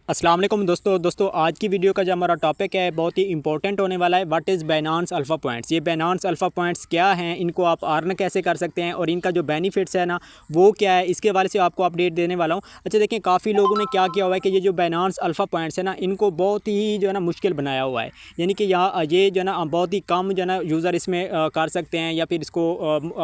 अस्सलाम वालेकुम दोस्तों आज की वीडियो का जो हमारा टॉपिक है बहुत ही इंपॉर्टेंट होने वाला है। What is Binance alpha points. ये बाइनेंस अल्फ़ा पॉइंट्स क्या हैं, इनको आप अर्न कैसे कर सकते हैं और इनका जो बेनिफिट्स है ना वो क्या है, इसके बारे से आपको अपडेट देने वाला हूँ। अच्छा देखें, काफ़ी लोगों ने क्या किया हुआ है कि ये जो बाइनेंस अल्फ़ा पॉइंट्स है ना इनको बहुत ही जो है ना मुश्किल बनाया हुआ है। यानी कि यहाँ ये जो है ना बहुत ही कम जो है ना यूज़र इसमें कर सकते हैं या फिर इसको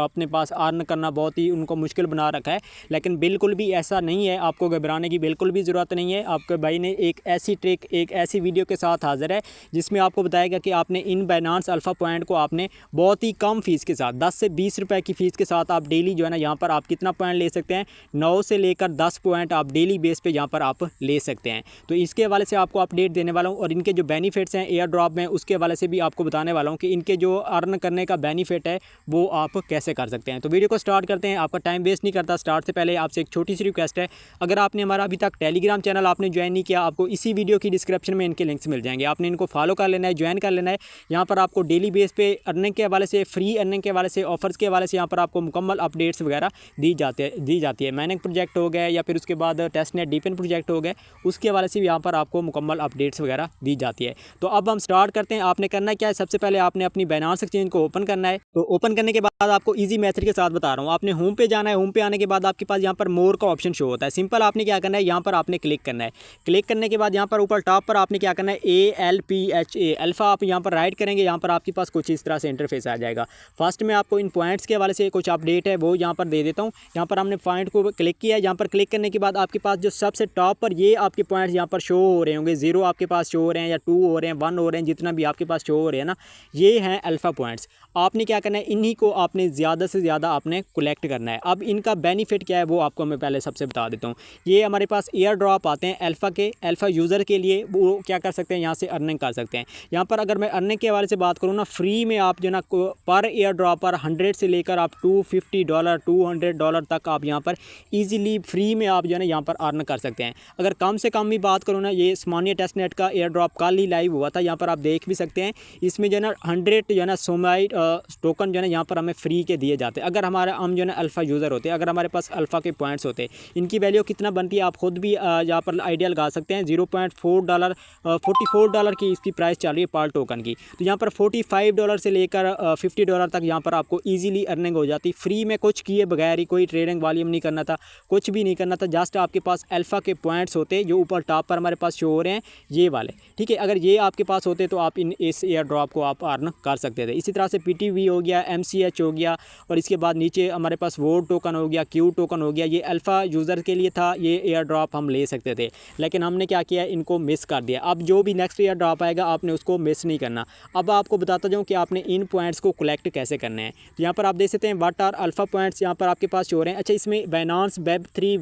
अपने पास अर्न करना बहुत ही उनको मुश्किल बना रखा है। लेकिन बिल्कुल भी ऐसा नहीं है, आपको घबराने की बिल्कुल भी ज़रूरत नहीं है। आपके भाई ने एक ऐसी ट्रिक, एक ऐसी वीडियो के साथ हाजिर है जिसमें आपको बताएगा कि आपने इन बाइनेंस अल्फ़ा पॉइंट को आपने बहुत ही कम फीस के साथ 10 से 20 रुपए की फ़ीस के साथ आप डेली जो है ना यहाँ पर आप कितना पॉइंट ले सकते हैं, 9 से लेकर 10 पॉइंट आप डेली बेस पे यहाँ पर आप ले सकते हैं। तो इसके हवाले से आपको अपडेट देने वाला हूँ और इनके जो बेनिफिट्स हैं एयर ड्रॉप में उसके हवाले से भी आपको बताने वाला हूँ कि इनके जो अर्न करने का बेनिफिट है वो आप कैसे कर सकते हैं। तो वीडियो को स्टार्ट करते हैं। आपका टाइम वेस्ट नहीं करता, स्टार्ट से पहले आपसे एक छोटी सी रिक्वेस्ट है, अगर आपने हमारा अभी तक टेलीग्राम चैनल आपने ज्वाइन नहीं किया, आपको इसी वीडियो की डिस्क्रिप्शन में इनके लिंक्स मिल जाएंगे, आपने इनको फॉलो कर लेना है, ज्वाइन कर लेना है। यहाँ पर आपको डेली बेस पे अर्निंग के हवाले से, फ्री अर्निंग के हवाले से, ऑफर्स के हवाले से यहाँ पर आपको मुकम्मल अपडेट्स वगैरह दी जाती है। माइनिंग प्रोजेक्ट हो गया या फिर उसके बाद टेस्टनेट डीपन प्रोजेक्ट हो गए, उसके हवाले से भी यहाँ पर आपको मुकम्मल अपडेट्स वगैरह दी जाती है। तो अब हम स्टार्ट करते हैं। आपने करना क्या है, सबसे पहले आपने अपनी बाइनेंस एक्सचेंज को ओपन करना है। तो ओपन करने के बाद आपको ईजी मेथड के साथ बता रहा हूँ, आपने होम पे जाना है। होम पे आने के बाद आपके पास यहाँ पर मोर का ऑप्शन शो होता है। सिंपल आपने क्या करना है, यहाँ पर आपने क्लिक करना है। क्लिक करने के बाद यहाँ पर ऊपर टॉप पर आपने क्या करना है, ALPHA अल्फ़ा आप यहाँ पर राइट करेंगे। यहाँ पर आपके पास कुछ इस तरह से इंटरफेस आ जाएगा। फर्स्ट में आपको इन पॉइंट्स के हवाले से कुछ अपडेट है वो यहाँ पर दे देता हूँ। यहाँ पर हमने पॉइंट को क्लिक किया। यहाँ पर क्लिक करने के बाद आपके पास जो सबसे टॉप पर ये आपके पॉइंट्स यहाँ पर शो हो रहे होंगे, 0 आपके पास शो हो रहे हैं या 2 हो रहे हैं, 1 हो रहे हैं, जितना भी आपके पास शो हो रहे हैं ना, ये हैं अल्फ़ा पॉइंट्स। आपने क्या करना है, इन्हीं को आपने ज़्यादा से ज़्यादा आपने कलेक्ट करना है। अब इनका बेनिफिट क्या है वो आपको मैं पहले सबसे बता देता हूँ। ये हमारे पास एयर ड्रॉप आते हैं अल्फ़ा यूज़र के लिए, वो क्या कर सकते हैं, यहाँ से अर्निंग कर सकते हैं। यहाँ पर अगर मैं अर्निंग के हवाले से बात करूँ ना, फ्री में आप जो ना पर एयर ड्रॉप पर 100 से लेकर आप $250 $200 तक आप यहाँ पर ईजिली फ्री में आप जो है ना यहाँ पर अर्न कर सकते हैं। अगर कम से कम भी बात करूँ ना, ये स्मानिया टेस्टनेट का एयर ड्रॉप कल ही लाइव हुआ था, यहाँ पर आप देख भी सकते हैं। इसमें जो है ना 100 जो है ना सोमाइट टोकन जो है ना यहाँ पर हमें फ्री के दिए जाते हैं। अगर हमारा हम जो है ना अल्फ़ा यूज़र होते हैं, अगर हमारे पास अल्फ़ा के पॉइंट्स होते हैं, इनकी वैल्यू कितना बनती है आप खुद भी यहाँ पर आइडिया लगा सकते हैं। $0.4 $44 की इसकी प्राइस चल रही है पर टोकन की। तो यहाँ पर $45 से लेकर $50 तक यहाँ पर आपको ईजिली अर्निंग हो जाती। फ्री में कुछ किए बगैर ही, कोई ट्रेडिंग वॉल्यूम नहीं करना था, कुछ भी नहीं करना था, जस्ट आपके पास अल्फ़ा के पॉइंट्स होते जो ऊपर टॉप पर हमारे पास शो हो रहे हैं ये वाले, ठीक है। अगर ये आपके पास होते तो आप इस एयर ड्रॉप को आप अर्न कर सकते थे। इसी तरह से PTV हो गया, MCH हो गया और इसके बाद नीचे हमारे पास वोट टोकन हो गया, Q टोकन हो गया। ये अल्फ़ा यूज़र के लिए था, ये एयर ड्रॉप हम ले सकते थे, लेकिन हमने क्या किया, इनको मिस कर दिया। अब जो भी नेक्स्ट एयर ड्रॉप आएगा आपने उसको मिस नहीं करना। अब आपको बताता जाऊँ कि आपने इन पॉइंट्स को कलेक्ट कैसे करने हैं। तो यहाँ पर आप देख सकते हैं व्हाट आर अल्फ़ा पॉइंट्स, यहाँ पर आपके पास हो रहे हैं। अच्छा, इसमें बाइनेंस वेब3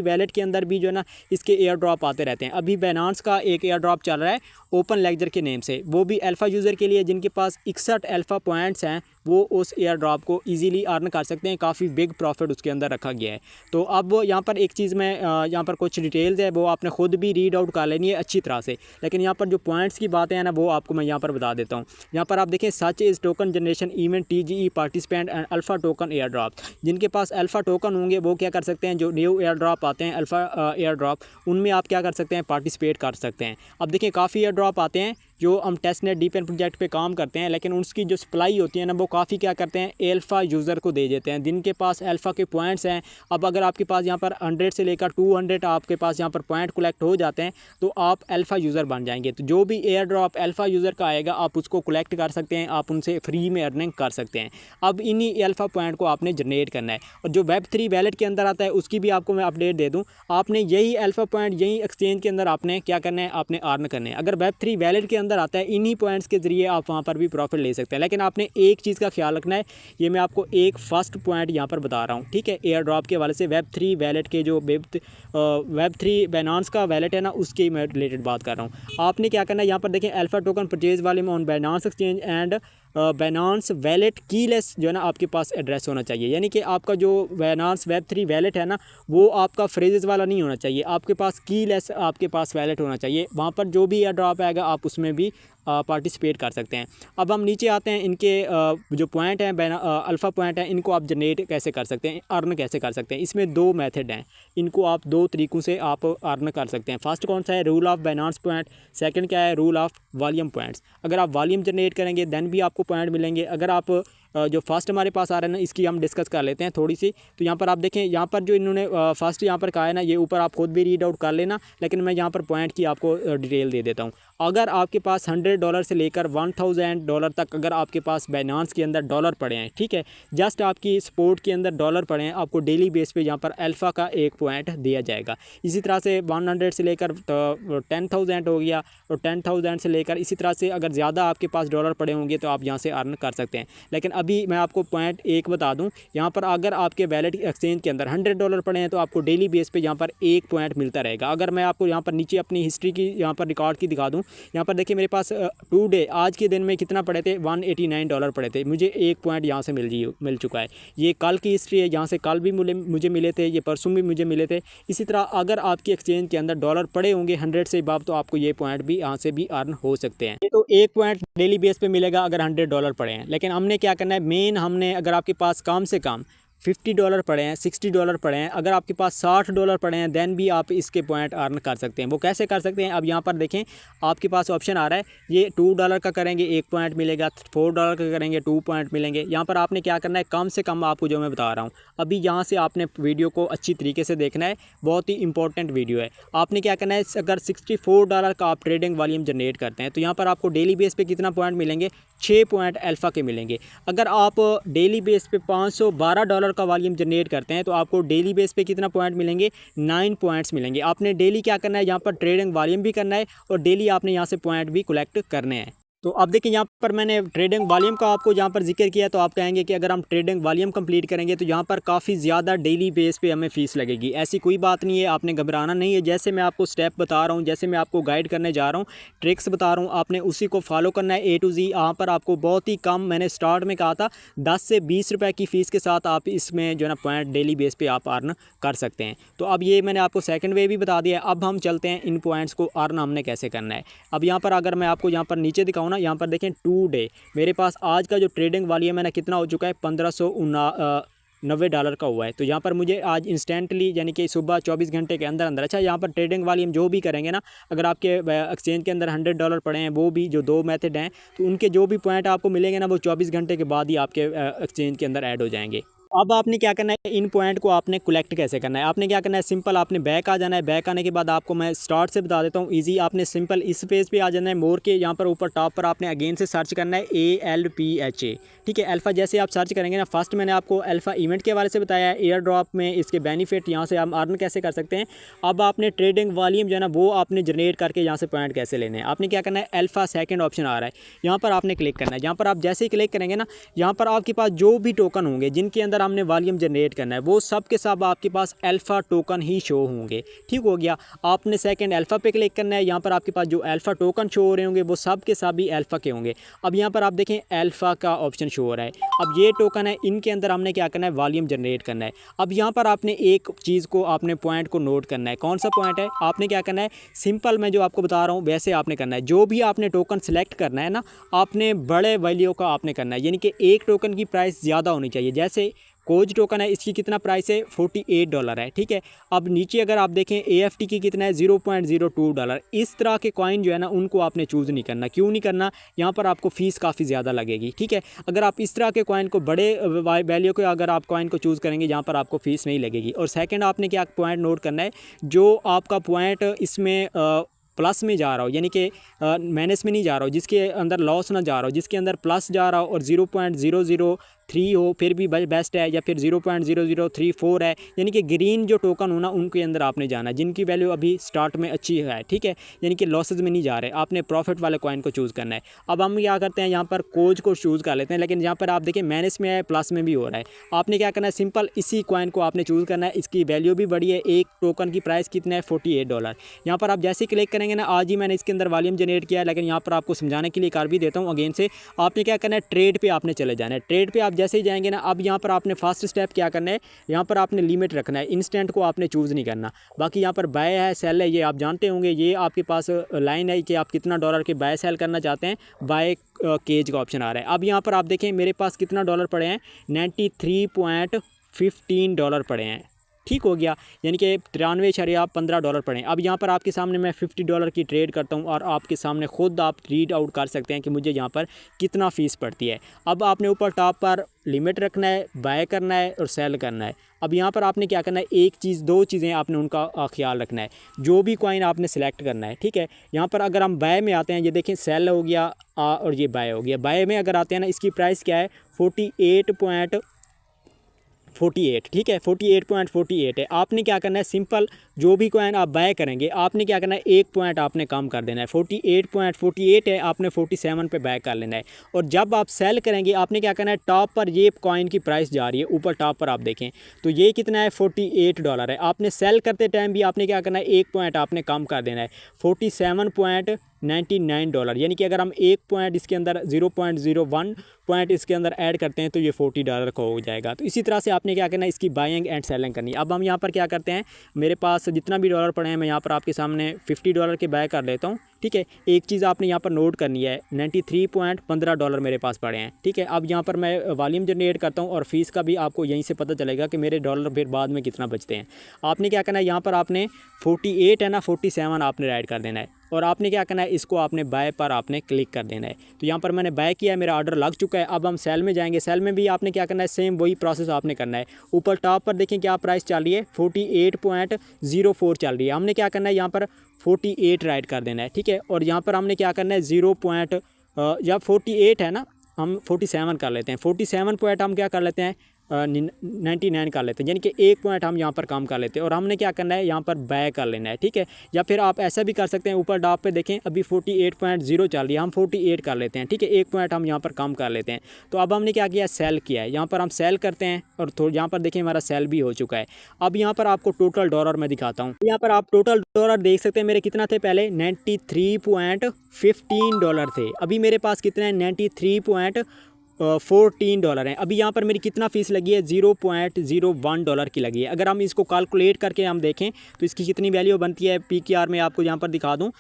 वैलेट के अंदर भी जो है ना इसके एयर ड्रॉप आते रहते हैं। अभी बाइनेंस का एक एयर ड्रॉप चल रहा है ओपन लेक्चर के नेम से, वो भी अल्फ़ा यूज़र के लिए जिनके पास 61 अल्फ़ा पॉइंट्स हैं, वो उस एयर ड्रॉप को इजीली अर्न कर सकते हैं। काफ़ी बिग प्रॉफिट उसके अंदर रखा गया है। तो अब यहाँ पर एक चीज़ मैं यहाँ पर कुछ डिटेल्स है वो आपने खुद भी रीड आउट कर लेनी है अच्छी तरह से, लेकिन यहाँ पर जो पॉइंट्स की बातें हैं ना वो आपको मैं यहाँ पर बता देता हूँ। यहाँ पर आप देखें, such is token generation event TGE participant and alpha token air drop. जिनके पास अल्फ़ा टोकन होंगे वो क्या कर सकते हैं, जो न्यू एयर ड्रॉप आते हैं अल्फ़ा एयर ड्रॉप, उनमें आप क्या कर सकते हैं, पार्टिसिपेट कर सकते हैं। अब देखिए, काफ़ी एयर ड्रॉप आते हैं जो हम टेस्टनेट डीपन प्रोजेक्ट पे काम करते हैं, लेकिन उसकी जो सप्लाई होती है ना वो काफ़ी क्या करते हैं, अल्फ़ा यूज़र को दे देते हैं जिनके पास अल्फ़ा के पॉइंट्स हैं। अब अगर आपके पास यहाँ पर 100 से लेकर 200 आपके पास यहाँ पर पॉइंट कलेक्ट हो जाते हैं तो आप अल्फ़ा यूज़र बन जाएंगे। तो जो भी एयर ड्रॉप अल्फ़ा यूज़र का आएगा आप उसको कलेक्ट कर सकते हैं, आप उनसे फ्री में अर्निंग कर सकते हैं। अब इन्हीं अल्फ़ा पॉइंट को आपने जनरेट करना है। और जो Web3 वैलेट के अंदर आता है उसकी भी आपको मैं अपडेट दे दूँ, आपने यही अल्फ़ा पॉइंट यही एक्सचेंज के अंदर आपने क्या करना है, आपने अर्न करने हैं। अगर Web3 वैलेट के अंदर आता है, इन्हीं पॉइंट्स के ज़रिए आप वहाँ पर भी प्रॉफिट ले सकते हैं। लेकिन आपने एक चीज़ का ख्याल रखना है, ये मैं आपको एक फर्स्ट पॉइंट यहाँ पर बता रहा हूँ, ठीक है। एयर ड्रॉप के हवाले से Web3 वैलेट के जो Web3 बाइनेंस का वैलेट है ना उसके मैं रिलेटेड बात कर रहा हूँ। आपने क्या करना है, यहाँ पर देखें, alpha token purchase volume on Binance exchange and Binance wallet keyless जो है ना आपके पास एड्रेस होना चाहिए। यानी कि आपका जो बाइनेंस Web3 वैलेट है ना वो आपका फ्रेजेस वाला नहीं होना चाहिए, आपके पास कीलेस आपके पास वैलेट होना चाहिए। वहाँ पर जो भी एयर ड्रॉप आएगा आप उसमें भी पार्टिसिपेट कर सकते हैं। अब हम नीचे आते हैं, इनके जो पॉइंट हैं अल्फ़ा पॉइंट हैं, इनको आप जनरेट कैसे कर सकते हैं, अर्न कैसे कर सकते हैं। इसमें दो मेथड हैं, इनको आप दो तरीक़ों से आप अर्न कर सकते हैं। फर्स्ट कौन सा है, रूल ऑफ बायनांस पॉइंट। सेकंड क्या है, रूल ऑफ वॉल्यूम पॉइंट्स। अगर आप वॉल्यूम जनरेट करेंगे दैन भी आपको पॉइंट मिलेंगे। अगर आप जो फर्स्ट हमारे पास आ रहा है ना, इसकी हम डिस्कस कर लेते हैं थोड़ी सी। तो यहाँ पर आप देखें, यहाँ पर जो इन्होंने फर्स्ट यहाँ पर कहा है ना, ये ऊपर आप खुद भी रीड आउट कर लेना, लेकिन मैं यहाँ पर पॉइंट की आपको डिटेल दे देता हूँ। अगर आपके पास $100 से लेकर $1000 तक अगर आपके पास बायनांस के अंदर डॉलर पड़े हैं, ठीक है, जस्ट आपकी सपोर्ट के अंदर डॉलर पड़े हैं, आपको डेली बेस पे यहाँ पर अल्फ़ा का 1 पॉइंट दिया जाएगा। इसी तरह से 100 से लेकर 10,000 हो गया, और 10,000 से लेकर इसी तरह से अगर ज़्यादा आपके पास डॉलर पड़े होंगे तो आप यहाँ से अर्न कर सकते हैं। लेकिन अभी मैं आपको पॉइंट एक बता दूँ, यहाँ पर अगर आपके वैलेट एक्सचेंज के अंदर $100 पड़े हैं तो आपको डेली बेस पे यहाँ पर 1 पॉइंट मिलता रहेगा। अगर मैं आपको यहाँ पर नीचे अपनी हिस्ट्री की यहाँ पर रिकॉर्ड की दिखा दूँ, यहाँ पर देखिए मेरे पास टुडे आज के दिन में कितना पड़े थे, $189 पड़े थे, मुझे 1 पॉइंट यहाँ से मिल चुका है। ये कल की हिस्ट्री है, यहाँ से कल भी मुझे मिले थे, ये परसों भी मुझे मिले थे। इसी तरह अगर आपके एक्सचेंज के अंदर डॉलर पड़े होंगे 100 से अबव तो आपको ये पॉइंट भी यहाँ से भी अर्न हो सकते हैं। तो 1 पॉइंट डेली बेस पे मिलेगा अगर $100 पड़े हैं। लेकिन हमने क्या करना है, मेन हमने अगर आपके पास कम से कम $50 पड़े हैं, $60 पड़े हैं, अगर आपके पास $60 पड़े हैं दैन भी आप इसके पॉइंट अर्न कर सकते हैं। वो कैसे कर सकते हैं, अब यहाँ पर देखें आपके पास ऑप्शन आ रहा है, ये $2 का करेंगे 1 पॉइंट मिलेगा, $4 का करेंगे 2 पॉइंट मिलेंगे। यहाँ पर आपने क्या करना है, कम से कम आपको जो मैं बता रहा हूँ अभी यहाँ से आपने वीडियो को अच्छी तरीके से देखना है, बहुत ही इंपॉर्टेंट वीडियो है। आपने क्या करना है, अगर $64 का आप ट्रेडिंग वॉल्यूम जनरेट करते हैं तो यहाँ पर आपको डेली बेस पे कितना पॉइंट मिलेंगे, 6 पॉइंट अल्फ़ा के मिलेंगे। अगर आप डेली बेस पे $512 का वॉल्यूम जनरेट करते हैं तो आपको डेली बेस पे कितना पॉइंट मिलेंगे, 9 पॉइंट्स मिलेंगे। आपने डेली क्या करना है, यहाँ पर ट्रेडिंग वॉल्यूम भी करना है और डेली आपने यहाँ से पॉइंट भी कलेक्ट करने हैं। तो अब देखिए यहाँ पर मैंने ट्रेडिंग वॉल्यूम का आपको यहाँ पर जिक्र किया, तो आप कहेंगे कि अगर हम ट्रेडिंग वॉल्यूम कंप्लीट करेंगे तो यहाँ पर काफ़ी ज़्यादा डेली बेस पे हमें फ़ीस लगेगी। ऐसी कोई बात नहीं है, आपने घबराना नहीं है। जैसे मैं आपको स्टेप बता रहा हूँ, जैसे मैं आपको गाइड करने जा रहा हूँ, ट्रिक्स बता रहा हूँ, आपने उसी को फॉलो करना है A to Z। यहाँ पर आपको बहुत ही कम, मैंने स्टार्ट में कहा था 10 से 20 रुपये की फ़ीस के साथ आप इसमें जो है ना पॉइंट डेली बेस पे आप अर्न कर सकते हैं। तो अब ये मैंने आपको सेकंड वे भी बता दिया। अब हम चलते हैं इन पॉइंट्स को अर्न हमने कैसे करना है। अब यहाँ पर अगर मैं आपको यहाँ पर नीचे दिखाऊँ ना, यहाँ पर देखें टुडे मेरे पास आज का जो ट्रेडिंग वॉल्यूम है ना कितना हो चुका है, $1590 का हुआ है। तो यहाँ पर मुझे आज इंस्टेंटली यानी कि सुबह 24 घंटे के अंदर अंदर, अच्छा यहाँ पर ट्रेडिंग वॉल्यूम जो भी करेंगे ना, अगर आपके एक्सचेंज के अंदर $100 पड़े हैं, वो भी जो दो मेथड हैं, तो उनके जो भी पॉइंट आपको मिलेंगे ना वो 24 घंटे के बाद ही आपके एक्सचेंज के अंदर ऐड हो जाएंगे। अब आपने क्या करना है, इन पॉइंट को आपने कलेक्ट कैसे करना है। आपने क्या करना है, सिंपल आपने बैक आ जाना है। बैक आने के बाद आपको मैं स्टार्ट से बता देता हूँ इजी। आपने सिंपल इस पेज पे आ जाना है, मोर के यहाँ पर ऊपर टॉप पर आपने अगेन से सर्च करना है ALPHA, ठीक है। अल्फ़ा जैसे आप सर्च करेंगे ना, फर्स्ट मैंने आपको अल्फ़ा इवेंट के हवाले से बताया है, एयर ड्रॉप में इसके बेनिफिट, यहाँ से हम अर्न कैसे कर सकते हैं। अब आपने ट्रेडिंग वॉल्यूम जो है ना वो आपने जनरेट करके यहाँ से पॉइंट कैसे लेने हैं। आपने क्या करना है, अल्फ़ा सेकंड ऑप्शन आ रहा है, यहाँ पर आपने क्लिक करना है। यहाँ पर आप जैसे ही क्लिक करेंगे ना, यहाँ पर आपके पास जो भी टोकन होंगे जिनके अंदर हमने वॉल्यूम जनरेट करना है वो सब के सब आपके पास अल्फ़ा टोकन ही शो होंगे, ठीक हो गया। आपने सेकंड अल्फ़ा पे क्लिक करना है, यहाँ पर आपके पास जो अल्फ़ा टोकन शो हो रहे होंगे वो सब के सब भी अल्फ़ा के होंगे। अब यहाँ पर आप देखें अल्फ़ा का ऑप्शन शो हो रहा है। अब ये टोकन है, इनके अंदर हमने क्या करना है, वॉल्यूम जनरेट करना है। अब यहाँ पर आपने एक चीज़ को, आपने पॉइंट को नोट करना है। कौन सा पॉइंट है, आपने क्या करना है, सिंपल मैं जो आपको बता रहा हूँ वैसे आपने करना है। जो भी आपने टोकन सेलेक्ट करना है ना, आपने बड़े वैल्यू का आपने करना है, यानी कि एक टोकन की प्राइस ज़्यादा होनी चाहिए। जैसे कोज टोकन है, इसकी कितना प्राइस है, $48 है, ठीक है। अब नीचे अगर आप देखें AFT की कितना है, $0.02। इस तरह के कॉइन जो है ना उनको आपने चूज़ नहीं करना। क्यों नहीं करना, यहाँ पर आपको फ़ीस काफ़ी ज़्यादा लगेगी, ठीक है। अगर आप इस तरह के कॉइन को, बड़े वैल्यू के अगर आप कॉइन को चूज़ करेंगे, यहाँ पर आपको फ़ीस नहीं लगेगी। और सेकेंड आपने क्या पॉइंट नोट करना है, जो आपका पॉइंट इसमें प्लस में जा रहा हो, यानी कि माइनस में नहीं जा रहा हो, जिसके अंदर लॉस ना जा रहा हो, जिसके अंदर प्लस जा रहा हो और 0.003 हो फिर भी बेस्ट है, या फिर 0.0034 है, यानी कि ग्रीन जो टोकन हो ना उनके अंदर आपने जाना है, जिनकी वैल्यू अभी स्टार्ट में अच्छी है, ठीक है, यानी कि लॉसेज में नहीं जा रहे। आपने प्रॉफिट वाले कॉइन को चूज़ करना है। अब हम क्या करते हैं, यहाँ पर कोज को चूज़ कर लेते हैं, लेकिन यहाँ पर आप देखिए माइनस में है, प्लस में भी हो रहा है। आपने क्या करना है, सिंपल इसी कॉइन को आपने चूज़ करना है। इसकी वैल्यू भी बड़ी है, एक टोकन की प्राइस कितना है, $48। यहाँ पर आप जैसे ही क्लिक करेंगे ना, आज ही मैंने इसके अंदर वॉल्यूम जनरेट किया है, लेकिन यहाँ पर आपको समझाने के लिए कर भी देता हूँ अगेन से। आपने क्या करना है, ट्रेड पे आपने चले जाना है। ट्रेड पे आप जैसे ही जाएंगे ना, अब यहाँ पर आपने फर्स्ट स्टेप क्या करना है, यहाँ पर आपने लिमिट रखना है, इंस्टेंट को आपने चूज़ नहीं करना। बाकी यहाँ पर बाय है सेल है, ये आप जानते होंगे, ये आपके पास लाइन है कि आप कितना डॉलर के बाय सेल करना चाहते हैं, बाय केज का ऑप्शन आ रहा है। अब यहाँ पर आप देखें मेरे पास कितना डॉलर पड़े हैं, 93.15 डॉलर पड़े हैं। ठीक हो गया, यानी कि 93.15 डॉलर पड़े। अब यहाँ पर आपके सामने मैं 50 डॉलर की ट्रेड करता हूँ और आपके सामने ख़ुद आप रीड आउट कर सकते हैं कि मुझे यहाँ पर कितना फ़ीस पड़ती है। अब आपने ऊपर टॉप पर लिमिट रखना है, बाय करना है और सेल करना है। अब यहाँ पर आपने क्या करना है, एक चीज़ दो चीज़ें आपने उनका ख्याल रखना है, जो भी कॉइन आपने सेलेक्ट करना है। ठीक है, यहाँ पर अगर हम बाय में आते हैं, ये देखें सेल हो गया और ये बाय हो गया। बाय में अगर आते हैं ना, इसकी प्राइस क्या है 48.48। ठीक है, 48.48 है। आपने क्या करना है, सिंपल जो भी कॉइन आप बाय करेंगे आपने क्या करना है, एक पॉइंट आपने कम कर देना है। 48.48 है, आपने 47 पे बाय कर लेना है। और जब आप सेल करेंगे आपने क्या करना है, टॉप पर ये कॉइन की प्राइस जा रही है, ऊपर टॉप पर आप देखें तो ये कितना है 48 डॉलर है। आपने सेल करते टाइम भी आपने क्या करना है, एक पॉइंट आपने कम कर देना है, 47.99 डॉलर। यानी कि अगर हम एक पॉइंट इसके अंदर 0.01 पॉइंट इसके अंदर ऐड करते हैं तो ये 40 डॉलर का हो जाएगा। तो इसी तरह से आपने क्या करना है, इसकी बाइंग एंड सेलिंग करनी है। अब हम यहाँ पर क्या करते हैं, मेरे पास जितना भी डॉलर पड़े हैं मैं यहाँ पर आपके सामने 50 डॉलर के बाय कर लेता हूँ। ठीक है, एक चीज़ आपने यहाँ पर नोट करनी है, 93.15 डॉलर मेरे पास पड़े हैं। ठीक है, अब यहाँ पर मैं वॉल्यूम जनरेट करता हूँ और फीस का भी आपको यहीं से पता चलेगा कि मेरे डॉलर फिर बाद में कितना बचते हैं। आपने क्या करना है, यहाँ पर आपने 48 है ना 47 आपने ऐड कर देना है और आपने क्या करना है, इसको आपने बाय पर आपने क्लिक कर देना है। तो यहाँ पर मैंने बाय किया है, मेरा ऑर्डर लग चुका है। अब हम सेल में जाएंगे, सेल में भी आपने क्या करना है, सेम वही प्रोसेस आपने करना है। ऊपर टॉप पर देखें क्या प्राइस चल रही है, 48.04 चल रही है। हमने क्या करना है, यहाँ पर 48 राइट कर देना है। ठीक है, और यहाँ पर हमने क्या करना है, जब 48 है ना हम 47 कर लेते हैं, 47 पॉइंट हम क्या कर लेते हैं 99 कर लेते हैं, यानी कि एक पॉइंट हम यहाँ पर कम कर लेते हैं और हमने क्या करना है, यहाँ पर बाय कर लेना है। ठीक है, या फिर आप ऐसा भी कर सकते हैं, ऊपर डॉप पे देखें अभी 48.0 चल रही है, हम 48 कर लेते हैं। ठीक है, एक पॉइंट हम यहाँ पर कम कर लेते हैं। तो अब हमने क्या किया, सेल किया है, यहाँ पर हम सेल करते हैं और यहाँ पर देखें हमारा सेल भी हो चुका है। अब यहाँ पर आपको टोटल डॉलर मैं दिखाता हूँ, यहाँ पर आप टोटल डॉलर देख सकते हैं मेरे कितना थे, पहले 93.15 डॉलर थे, अभी मेरे पास कितने हैं 93.14 डॉलर हैं। अभी यहाँ पर मेरी कितना फ़ीस लगी है, 0.01 डॉलर की लगी है। अगर हम इसको कैलकुलेट करके हम देखें तो इसकी कितनी वैल्यू बनती है, PQR में आपको यहाँ पर दिखा दूँ,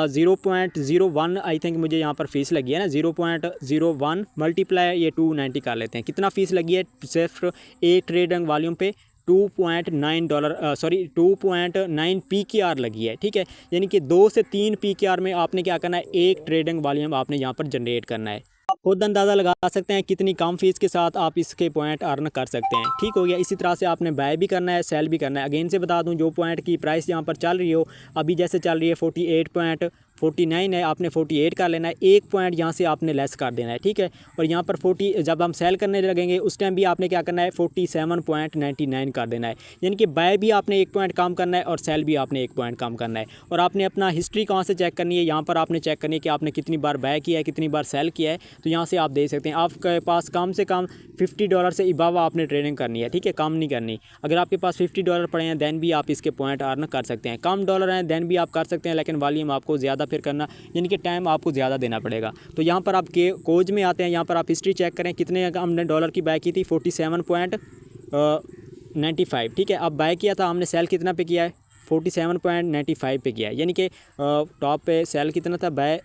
0.01 आई थिंक मुझे यहाँ पर फ़ीस लगी है ना, 0.01 मल्टीप्लाई ये 290 कर लेते हैं, कितना फ़ीस लगी है सिर्फ एक ट्रेडिंग वॉल्यूम पे 2.9 डॉलर 2.9 PQR लगी है। ठीक है, यानी कि 2 से 3 PQR में आपने क्या करना है, एक ट्रेडिंग वॉल्यूम आपने यहाँ पर जनरेट करना है। आप खुद अंदाज़ा लगा सकते हैं कितनी कम फीस के साथ आप इसके पॉइंट अर्न कर सकते हैं। ठीक हो गया, इसी तरह से आपने बाय भी करना है, सेल भी करना है। अगेन से बता दूं, जो पॉइंट की प्राइस यहाँ पर चल रही हो, अभी जैसे चल रही है 48.49 है, आपने 48 कर लेना है, एक पॉइंट यहाँ से आपने लेस कर देना है। ठीक है, और यहाँ पर 40 जब हम सेल करने लगेंगे उस टाइम भी आपने क्या करना है, 47.99 कर देना है। यानी कि बाय भी आपने एक पॉइंट कम करना है और सेल भी आपने एक पॉइंट कम करना है। और आपने अपना हिस्ट्री कहाँ से चेक करनी है, यहाँ पर आपने चेक करनी है कि आपने कितनी बार बाय किया है, कितनी बार सेल किया है। तो यहाँ से आप देख सकते हैं आपके पास कम से कम 50 डॉलर से अबव आपने ट्रेडिंग करनी है। ठीक है, कम नहीं करनी। अगर आपके पास 50 डॉलर पड़े हैं दैन भी आप इसके पॉइंट अर्न कर सकते हैं। कम डॉलर हैं दैन भी आप कर सकते हैं, लेकिन वॉल्यूम आपको ज़्यादा फिर करना, यानी कि टाइम आपको ज़्यादा देना पड़ेगा। तो यहाँ पर आप के कोज में आते हैं, यहाँ पर आप हिस्ट्री चेक करें कितने हमने डॉलर की बाय की थी, 47.95। ठीक है, अब बाय किया था हमने, सेल कितना पे किया है, 47.95 पे किया है। यानी कि टॉप पे सेल कितना था, बाय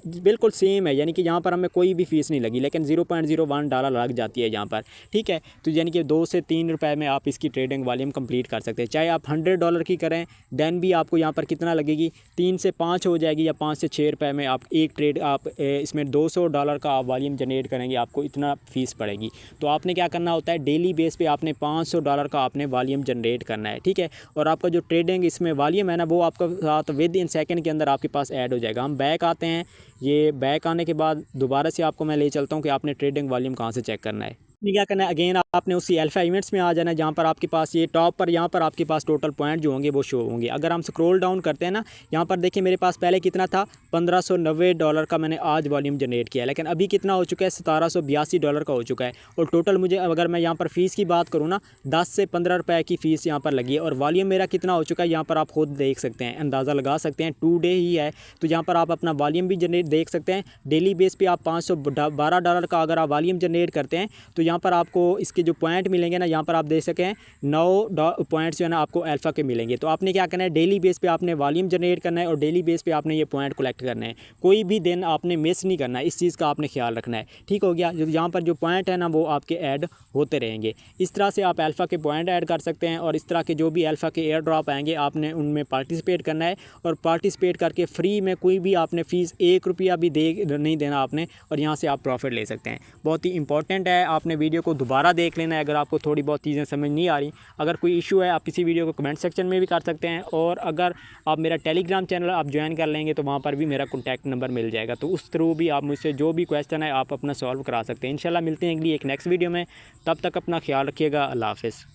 बिल्कुल सेम है, यानी कि यहाँ पर हमें कोई भी फ़ीस नहीं लगी, लेकिन 0.01 डॉलर लग जाती है यहाँ पर। ठीक है, तो यानी कि 2 से 3 रुपए में आप इसकी ट्रेडिंग वॉल्यूम कंप्लीट कर सकते हैं। चाहे आप 100 डॉलर की करें दैन भी आपको यहाँ पर कितना लगेगी, 3 से 5 हो जाएगी, या 5 से 6 रुपए में आप एक ट्रेड आप इसमें 200 डॉलर का आप वॉल्यूम जनरेट करेंगे, आपको इतना फ़ीस पड़ेगी। तो आपने क्या करना होता है, डेली बेस पे आपने 500 डॉलर का आपने वॉल्यूम जनरेट करना है। ठीक है, और आपका जो ट्रेडिंग इसमें वॉल्यूम है ना, वो आपका साथ विद इन सेकंड के अंदर आपके पास ऐड हो जाएगा। हम बैक आते हैं, ये बैक आने के बाद दोबारा से आपको मैं ले चलता हूँ कि आपने ट्रेडिंग वॉल्यूम कहाँ से चेक करना है। क्या करना है, अगेन आपने उसी अल्फा इवेंट्स में आ जाना है, जहाँ पर आपके पास ये टॉप पर यहाँ पर आपके पास टोटल पॉइंट जो होंगे वो शो होंगे। अगर हम स्क्रॉल डाउन करते हैं ना, यहाँ पर देखिए मेरे पास पहले कितना था, 1590 डॉलर का मैंने आज वॉल्यूम जनरेट किया, लेकिन अभी कितना हो चुका है, 1782 डॉलर का हो चुका है। और टोटल मुझे अगर मैं यहाँ पर फ़ीस की बात करूँ ना, 10 से 15 रुपये की फ़ीस यहाँ पर लगी है। और वॉल्यूम मेरा कितना हो चुका है, यहाँ पर आप खुद देख सकते हैं, अंदाज़ा लगा सकते हैं, 2 डे ही है। तो यहाँ पर आप अपना वॉल्यूम भी जनरेट देख सकते हैं। डेली बेस पर आप 512 डॉलर का अगर आप वॉल्यूम जनरेट करते हैं तो यहाँ यहाँ पर आपको इसके जो पॉइंट मिलेंगे ना, यहाँ पर आप देख सकें 9 पॉइंट्स जो है ना आपको अल्फ़ा के मिलेंगे। तो आपने क्या करना है, डेली बेस पे आपने वॉल्यूम जनरेट करना है और डेली बेस पे आपने ये पॉइंट कलेक्ट करना है। कोई भी दिन आपने मिस नहीं करना है, इस चीज़ का आपने ख्याल रखना है। ठीक हो गया। यहाँ पर जो पॉइंट है ना वो आपके ऐड होते रहेंगे। इस तरह से आप अल्फ़ा के पॉइंट ऐड कर सकते हैं और इस तरह के जो भी अल्फ़ा के एयर ड्रॉप आएंगे आपने उनमें पार्टिसिपेट करना है और पार्टिसिपेट करके फ्री में कोई भी आपने फ़ीस 1 रुपया भी नहीं देना आपने, और यहाँ से आप प्रॉफिट ले सकते हैं। बहुत ही इंपॉर्टेंट है, आपने वीडियो को दोबारा देख लेना है अगर आपको थोड़ी बहुत चीज़ें समझ नहीं आ रही। अगर कोई इशू है आप इसी वीडियो को कमेंट सेक्शन में भी कर सकते हैं, और अगर आप मेरा टेलीग्राम चैनल आप ज्वाइन कर लेंगे तो वहाँ पर भी मेरा कॉन्टैक्ट नंबर मिल जाएगा। तो उस थ्रू भी आप मुझसे जो भी क्वेश्चन है आप अपना सॉल्व करा सकते हैं। इंशाल्लाह मिलते हैं अगली एक नेक्स्ट वीडियो में। तब तक अपना ख्याल रखिएगा। अल्लाह हाफ़िज़।